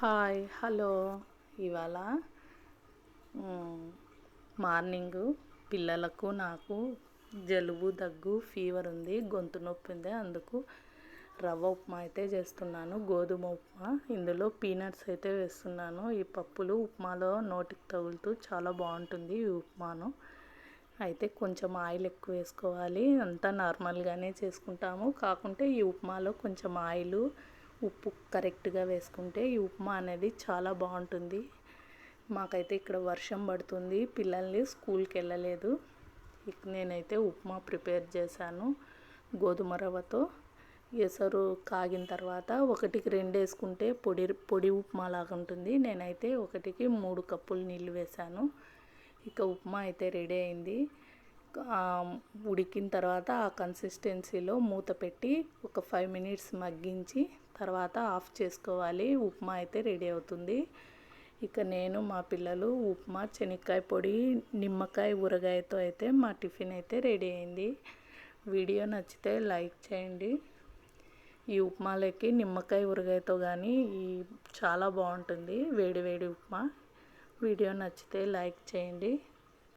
Hi hello. ఇవాళ morning పిల్లలకు నాకు జలుబు దగ్గు ఫీవర్ ఉంది, గొంతు నొప్పి ఉంది. అందుకు రవ్వ ఉప్మా అయితే చేస్తున్నాను, గోధుమ ఉప్మా. ఇందులో పీనట్స్ అయితే వేస్తున్నాను. ఈ పప్పులు ఉప్మాలో నోటికి తగులుతూ చాలా బాగుంటుంది ఈ ఉప్మాను. అయితే కొంచెం ఆయిల్ ఎక్కువ వేసుకోవాలి. అంతా నార్మల్గానే చేసుకుంటాము, కాకుంటే ఈ ఉప్మాలో కొంచెం ఆయిల్ ఉప్పు కరెక్ట్గా వేసుకుంటే ఈ ఉప్మా అనేది చాలా బాగుంటుంది. మాకైతే ఇక్కడ వర్షం పడుతుంది, పిల్లల్ని స్కూల్కి వెళ్ళలేదు. నేనైతే ఉప్మా ప్రిపేర్ చేశాను గోధుమ రవ్వతో. ఎసరు కాగిన తర్వాత 1కి 2 వేసుకుంటే పొడి ఉప్మా లాగా ఉంటుంది. నేనైతే 1కి 3 కప్పులు నీళ్ళు వేశాను. ఇక ఉప్మా అయితే రెడీ అయింది. ఉడికిన తర్వాత ఆ కన్సిస్టెన్సీలో మూత పెట్టి ఒక 5 మినిట్స్ మగ్గించి తర్వాత ఆఫ్ చేసుకోవాలి. ఉప్మా అయితే రెడీ అవుతుంది. ఇక నేను మా పిల్లలు ఉప్మా, శనక్కాయ పొడి, నిమ్మకాయ ఊరగాయతో అయితే మా టిఫిన్ అయితే రెడీ అయింది. వీడియో నచ్చితే లైక్ చేయండి. ఈ ఉప్మాలోకి నిమ్మకాయ ఊరగాయతో కానీ చాలా బాగుంటుంది వేడి వేడి ఉప్మా. వీడియో నచ్చితే లైక్ చేయండి.